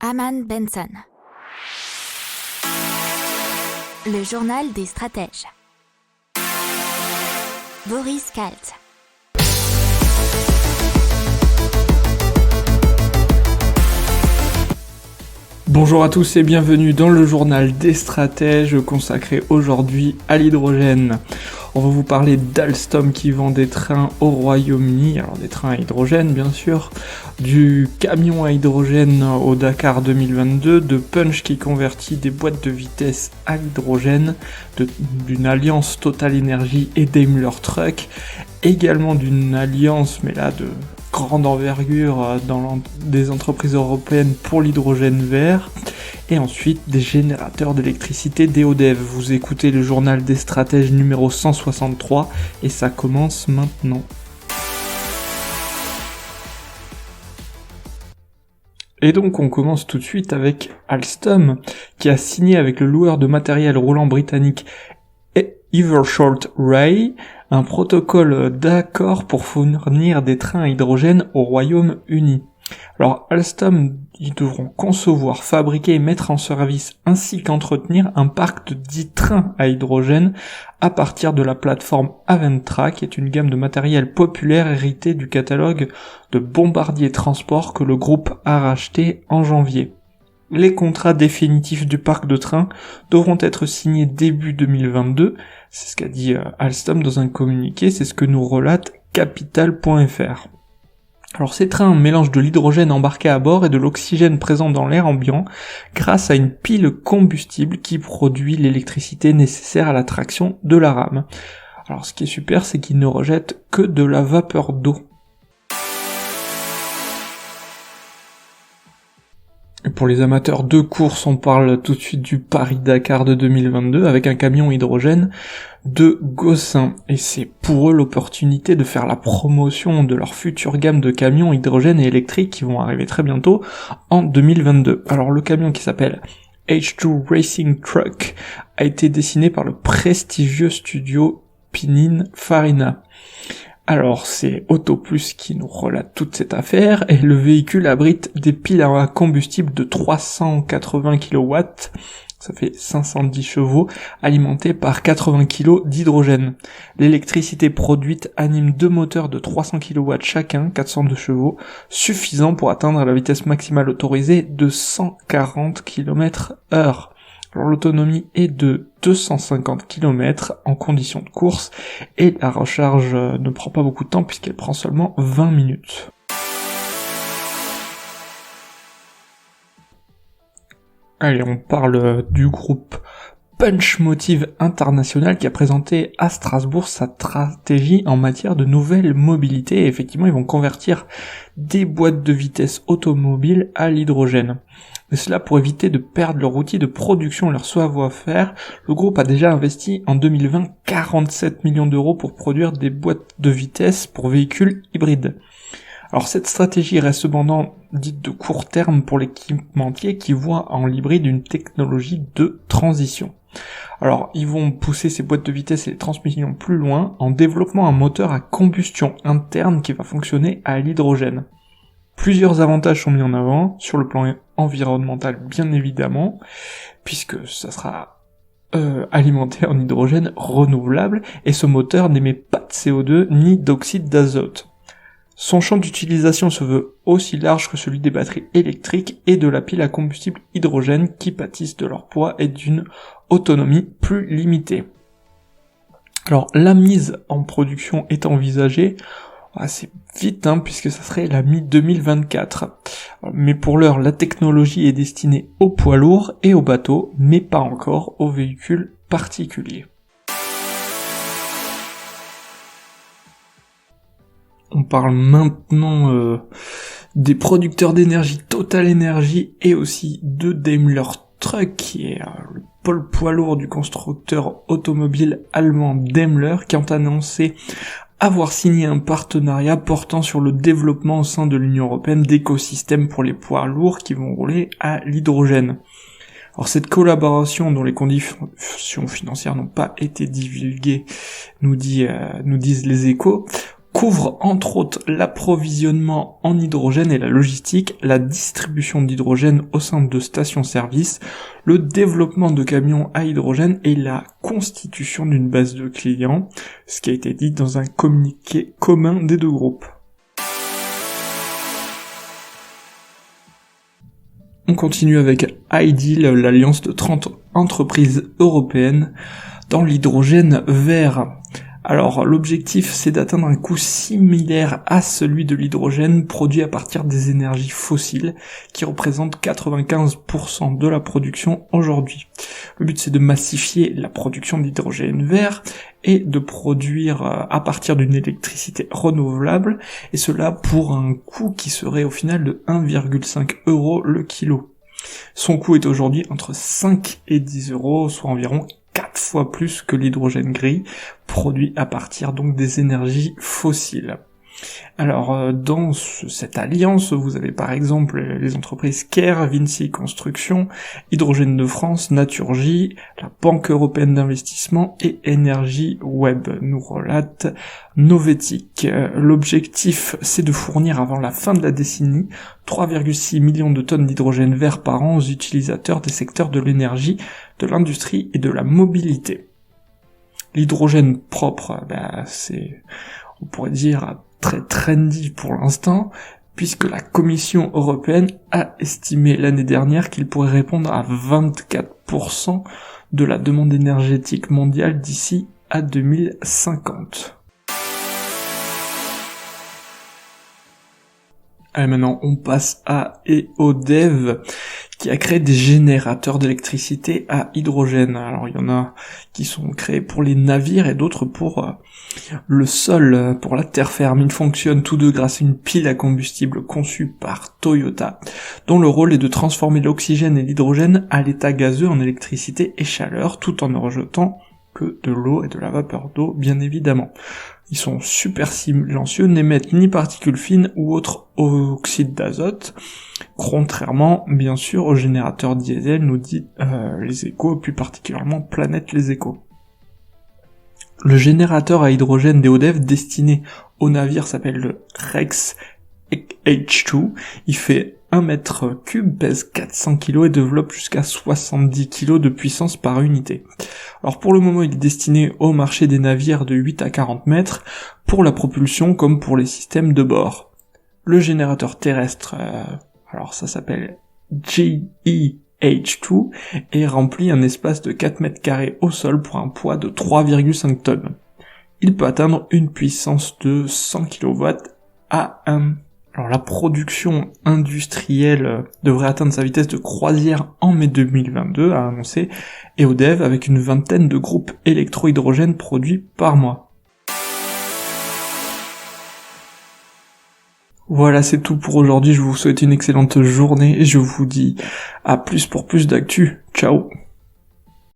Aman Benson. Le journal des stratèges. Boris Kalt. Bonjour à tous et bienvenue dans le journal des stratèges consacré aujourd'hui à l'hydrogène. On va vous parler d'Alstom qui vend des trains au Royaume-Uni, alors des trains à hydrogène bien sûr, du camion à hydrogène au Dakar 2022, de Punch qui convertit des boîtes de vitesse à l'hydrogène, d'une alliance Total Energy et Daimler Truck, également d'une alliance mais là de grande envergure dans des entreprises européennes pour l'hydrogène vert, et ensuite des générateurs d'électricité d'EODEV. Vous écoutez le journal des stratèges numéro 163 et ça commence maintenant. Et donc on commence tout de suite avec Alstom qui a signé avec le loueur de matériel roulant britannique Evershort Rail un protocole d'accord pour fournir des trains à hydrogène au Royaume-Uni. Alors Alstom, ils devront concevoir, fabriquer et mettre en service ainsi qu'entretenir un parc de 10 trains à hydrogène à partir de la plateforme Aventra, qui est une gamme de matériel populaire héritée du catalogue de Bombardier Transport que le groupe a racheté en janvier. Les contrats définitifs du parc de trains devront être signés début 2022, c'est ce qu'a dit Alstom dans un communiqué, c'est ce que nous relate Capital.fr. Alors ces trains mélangent de l'hydrogène embarqué à bord et de l'oxygène présent dans l'air ambiant grâce à une pile combustible qui produit l'électricité nécessaire à la traction de la rame. Alors ce qui est super, c'est qu'ils ne rejettent que de la vapeur d'eau. Et pour les amateurs de course, on parle tout de suite du Paris-Dakar de 2022 avec un camion hydrogène de Gossin. Et c'est pour eux l'opportunité de faire la promotion de leur future gamme de camions hydrogène et électriques qui vont arriver très bientôt en 2022. Alors le camion qui s'appelle H2 Racing Truck a été dessiné par le prestigieux studio Pininfarina. Alors c'est AutoPlus qui nous relate toute cette affaire, et le véhicule abrite des piles à combustible de 380 kW, ça fait 510 chevaux, alimentés par 80 kg d'hydrogène. L'électricité produite anime deux moteurs de 300 kW chacun, 402 chevaux, suffisant pour atteindre la vitesse maximale autorisée de 140 km/h. Alors l'autonomie est de 250 km en conditions de course et la recharge ne prend pas beaucoup de temps puisqu'elle prend seulement 20 minutes. Allez, on parle du groupe Punch Motive International qui a présenté à Strasbourg sa stratégie en matière de nouvelles mobilités. Et effectivement, ils vont convertir des boîtes de vitesse automobiles à l'hydrogène. Et cela pour éviter de perdre leur outil de production, leur savoir-faire. Le groupe a déjà investi en 2020 47 millions d'euros pour produire des boîtes de vitesse pour véhicules hybrides. Alors cette stratégie reste cependant dite de court terme pour l'équipementier qui voit en l'hybride une technologie de transition. Alors ils vont pousser ces boîtes de vitesse et les transmissions plus loin en développant un moteur à combustion interne qui va fonctionner à l'hydrogène. Plusieurs avantages sont mis en avant, sur le plan environnemental bien évidemment, puisque ça sera alimenté en hydrogène renouvelable, et ce moteur n'émet pas de CO2 ni d'oxyde d'azote. Son champ d'utilisation se veut aussi large que celui des batteries électriques et de la pile à combustible hydrogène qui pâtissent de leur poids et d'une autonomie plus limitée. Alors la mise en production est envisagée assez vite, puisque ça serait la mi-2024. Mais pour l'heure, la technologie est destinée aux poids lourds et aux bateaux, mais pas encore aux véhicules particuliers. On parle maintenant des producteurs d'énergie Total Energy et aussi de Daimler Truck, qui est le pôle poids lourd du constructeur automobile allemand Daimler, qui ont annoncé avoir signé un partenariat portant sur le développement au sein de l'Union européenne d'écosystèmes pour les poids lourds qui vont rouler à l'hydrogène. Alors cette collaboration dont les conditions financières n'ont pas été divulguées, nous disent les Échos, couvre entre autres l'approvisionnement en hydrogène et la logistique, la distribution d'hydrogène au sein de stations-service, le développement de camions à hydrogène et la constitution d'une base de clients, ce qui a été dit dans un communiqué commun des deux groupes. On continue avec Ideal, l'alliance de 30 entreprises européennes dans l'hydrogène vert. Alors, l'objectif, c'est d'atteindre un coût similaire à celui de l'hydrogène produit à partir des énergies fossiles, qui représentent 95% de la production aujourd'hui. Le but, c'est de massifier la production d'hydrogène vert et de produire à partir d'une électricité renouvelable, et cela pour un coût qui serait au final de 1,5 € le kilo. Son coût est aujourd'hui entre 5 et 10 €, soit environ 4 fois plus que l'hydrogène gris, produit à partir donc des énergies fossiles. Alors dans cette alliance, vous avez par exemple les entreprises Care, Vinci Construction, Hydrogène de France, Naturgy, la Banque Européenne d'Investissement et Énergie Web, nous relate Novetic. L'objectif, c'est de fournir avant la fin de la décennie 3,6 millions de tonnes d'hydrogène vert par an aux utilisateurs des secteurs de l'énergie, de l'industrie et de la mobilité. L'hydrogène propre, c'est, on pourrait dire, très trendy pour l'instant, puisque la Commission européenne a estimé l'année dernière qu'il pourrait répondre à 24% de la demande énergétique mondiale d'ici à 2050. Allez, maintenant on passe à EODev, qui a créé des générateurs d'électricité à hydrogène. Alors il y en a qui sont créés pour les navires et d'autres pour le sol, pour la terre ferme. Ils fonctionnent tous deux grâce à une pile à combustible conçue par Toyota, dont le rôle est de transformer l'oxygène et l'hydrogène à l'état gazeux en électricité et chaleur, tout en ne rejetant que de l'eau et de la vapeur d'eau, bien évidemment. Ils sont super silencieux, n'émettent ni particules fines ou autres oxydes d'azote, contrairement, bien sûr, aux générateurs diesel, nous dit Les Échos, plus particulièrement Planète Les Échos. Le générateur à hydrogène d'EODev destiné au navire s'appelle le Rex H2, il fait 1 mètre cube, pèse 400 kg et développe jusqu'à 70 kg de puissance par unité. Alors pour le moment il est destiné au marché des navires de 8 à 40 mètres, pour la propulsion comme pour les systèmes de bord. Le générateur terrestre, alors ça s'appelle GEH2, et remplit un espace de 4 mètres carrés au sol pour un poids de 3,5 tonnes. Il peut atteindre une puissance de 100 kW à 1. Alors la production industrielle devrait atteindre sa vitesse de croisière en mai 2022, a annoncé EODev, avec une vingtaine de groupes électro-hydrogène produits par mois. Voilà, c'est tout pour aujourd'hui, je vous souhaite une excellente journée et je vous dis à plus pour plus d'actu. Ciao.